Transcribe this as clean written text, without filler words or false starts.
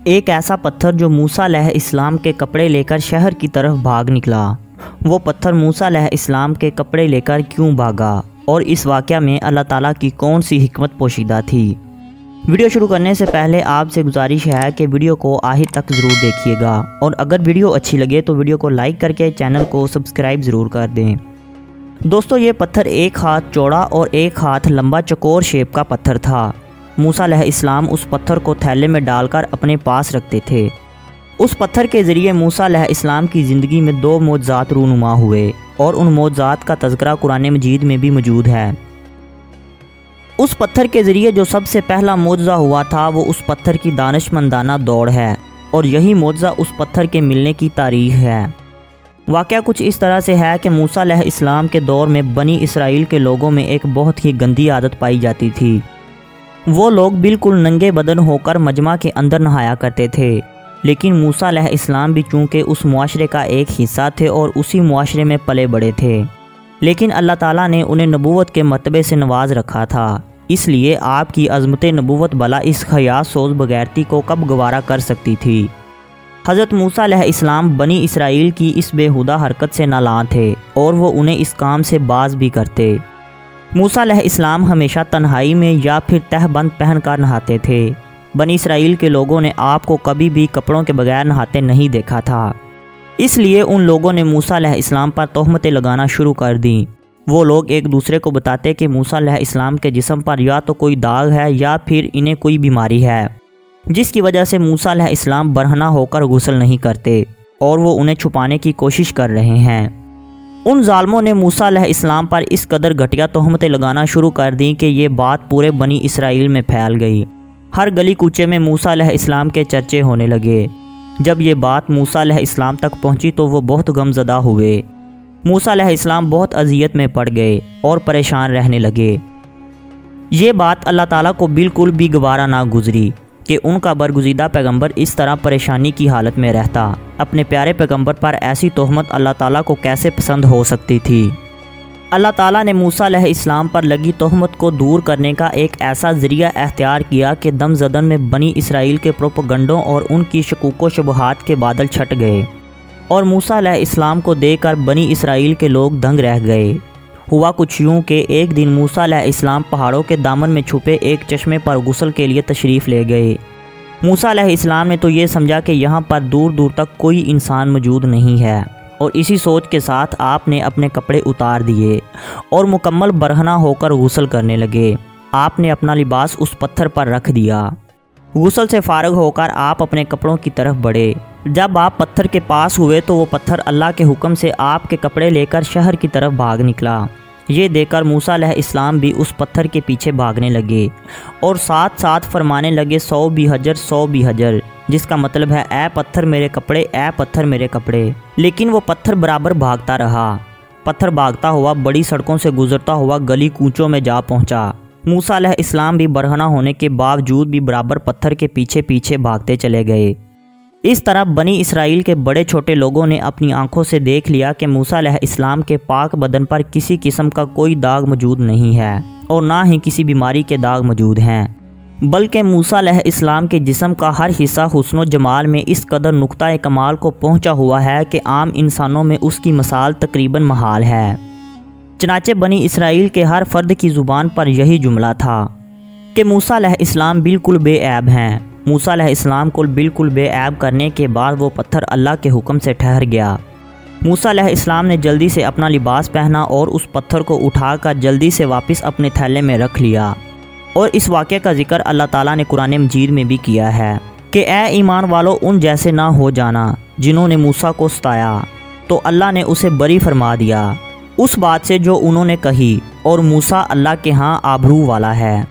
ایک ایسا پتھر جو موسیٰ علیہ السلام کے کپڑے لے کر شہر کی طرف بھاگ نکلا۔ وہ پتھر موسیٰ علیہ السلام کے کپڑے لے کر کیوں بھاگا اور اس واقعہ میں اللہ تعالیٰ کی کون سی حکمت پوشیدہ تھی؟ ویڈیو شروع کرنے سے پہلے آپ سے گزارش ہے کہ ویڈیو کو آخر تک ضرور دیکھیے گا، اور اگر ویڈیو اچھی لگے تو ویڈیو کو لائک کر کے چینل کو سبسکرائب ضرور کر دیں۔ دوستو، یہ پتھر ایک ہاتھ چوڑا اور ایک ہاتھ لمبا چکور شیپ کا پتھر تھا۔ موسیٰ علیہ السلام اس پتھر کو تھیلے میں ڈال کر اپنے پاس رکھتے تھے۔ اس پتھر کے ذریعے موسیٰ علیہ السلام کی زندگی میں 2 معجزات رونما ہوئے، اور ان معجزات کا تذکرہ قرآن مجید میں بھی موجود ہے۔ اس پتھر کے ذریعے جو سب سے پہلا معجزہ ہوا تھا وہ اس پتھر کی دانشمندانہ دوڑ ہے، اور یہی معجزہ اس پتھر کے ملنے کی تاریخ ہے۔ واقعہ کچھ اس طرح سے ہے کہ موسیٰ علیہ السلام کے دور میں بنی اسرائیل کے لوگوں میں ایک بہت ہی گندی عادت پائی جاتی تھی۔ وہ لوگ بالکل ننگے بدن ہو کر مجمع کے اندر نہایا کرتے تھے، لیکن موسیٰ علیہ السلام بھی چونکہ اس معاشرے کا ایک حصہ تھے اور اسی معاشرے میں پلے بڑے تھے، لیکن اللہ تعالیٰ نے انہیں نبوت کے مرتبے سے نواز رکھا تھا، اس لیے آپ کی عظمت نبوت بلا اس حیا سوز بغیرتی کو کب گوارا کر سکتی تھی؟ حضرت موسیٰ علیہ السلام بنی اسرائیل کی اس بے ہودہ حرکت سے نالاں تھے، اور وہ انہیں اس کام سے باز بھی کرتے۔ موسیٰ علیہ السلام ہمیشہ تنہائی میں یا پھر تہ بند پہن کر نہاتے تھے۔ بنی اسرائیل کے لوگوں نے آپ کو کبھی بھی کپڑوں کے بغیر نہاتے نہیں دیکھا تھا، اس لیے ان لوگوں نے موسیٰ علیہ السلام پر تہمتیں لگانا شروع کر دیں۔ وہ لوگ ایک دوسرے کو بتاتے کہ موسیٰ علیہ السلام کے جسم پر یا تو کوئی داغ ہے یا پھر انہیں کوئی بیماری ہے، جس کی وجہ سے موسیٰ علیہ السلام برہنہ ہو کر غسل نہیں کرتے، اور وہ انہیں چھپانے کی کوشش کر رہے ہیں۔ ان ظالموں نے موسیٰ علیہ السلام پر اس قدر گھٹیا تہمتیں لگانا شروع کر دیں کہ یہ بات پورے بنی اسرائیل میں پھیل گئی۔ ہر گلی کوچے میں موسیٰ علیہ السلام کے چرچے ہونے لگے۔ جب یہ بات موسیٰ علیہ السلام تک پہنچی تو وہ بہت غمزدہ ہوئے۔ موسیٰ علیہ السلام بہت اذیت میں پڑ گئے اور پریشان رہنے لگے۔ یہ بات اللہ تعالیٰ کو بالکل بھی گوارا نہ گزری کہ ان کا برگزیدہ پیغمبر اس طرح پریشانی کی حالت میں رہتا۔ اپنے پیارے پیغمبر پر ایسی تہمت اللہ تعالیٰ کو کیسے پسند ہو سکتی تھی؟ اللہ تعالیٰ نے موسیٰ علیہ السلام پر لگی تہمت کو دور کرنے کا ایک ایسا ذریعہ اختیار کیا کہ دم زدن میں بنی اسرائیل کے پروپیگنڈوں اور ان کی شکوک و شبہات کے بادل چھٹ گئے، اور موسیٰ علیہ السلام کو دیکھ کر بنی اسرائیل کے لوگ دنگ رہ گئے۔ ہوا کچھ یوں کہ ایک دن موسیٰ علیہ السلام پہاڑوں کے دامن میں چھپے ایک چشمے پر غسل کے لیے تشریف لے گئے۔ موسیٰ علیہ السلام نے تو یہ سمجھا کہ یہاں پر دور دور تک کوئی انسان موجود نہیں ہے، اور اسی سوچ کے ساتھ آپ نے اپنے کپڑے اتار دیے اور مکمل برہنہ ہو کر غسل کرنے لگے۔ آپ نے اپنا لباس اس پتھر پر رکھ دیا۔ غسل سے فارغ ہو کر آپ اپنے کپڑوں کی طرف بڑھے۔ جب آپ پتھر کے پاس ہوئے تو وہ پتھر اللہ کے حکم سے آپ کے کپڑے لے کر شہر کی طرف بھاگ نکلا۔ یہ دیکھ کر موسیٰ علیہ السلام بھی اس پتھر کے پیچھے بھاگنے لگے، اور ساتھ ساتھ فرمانے لگے 100 بھی حجر 100 بھی حجر، جس کا مطلب ہے اے پتھر میرے کپڑے، اے پتھر میرے کپڑے۔ لیکن وہ پتھر برابر بھاگتا رہا۔ پتھر بھاگتا ہوا بڑی سڑکوں سے گزرتا ہوا گلی کوچوں میں جا پہنچا۔ موسیٰ علیہ السلام بھی برہنہ ہونے کے باوجود بھی برابر پتھر کے پیچھے پیچھے بھاگتے چلے گئے۔ اس طرح بنی اسرائیل کے بڑے چھوٹے لوگوں نے اپنی آنکھوں سے دیکھ لیا کہ موسیٰ علیہ السلام کے پاک بدن پر کسی قسم کا کوئی داغ موجود نہیں ہے، اور نہ ہی کسی بیماری کے داغ موجود ہیں، بلکہ موسیٰ علیہ السلام کے جسم کا ہر حصہ حسن و جمال میں اس قدر نقطۂ کمال کو پہنچا ہوا ہے کہ عام انسانوں میں اس کی مثال تقریباً محال ہے۔ چنانچہ بنی اسرائیل کے ہر فرد کی زبان پر یہی جملہ تھا کہ موسیٰ علیہ السلام بالکل بے عیب ہیں۔ موسیٰ علیہ السلام کو بالکل بے عیب کرنے کے بعد وہ پتھر اللہ کے حکم سے ٹھہر گیا۔ موسیٰ علیہ السلام نے جلدی سے اپنا لباس پہنا اور اس پتھر کو اٹھا کر جلدی سے واپس اپنے تھیلے میں رکھ لیا، اور اس واقعے کا ذکر اللہ تعالیٰ نے قرآن مجید میں بھی کیا ہے کہ اے ایمان والو، ان جیسے نہ ہو جانا جنہوں نے موسیٰ کو ستایا، تو اللہ نے اسے بری فرما دیا اس بات سے جو انہوں نے کہی، اور موسیٰ اللہ کے ہاں آبرو والا ہے۔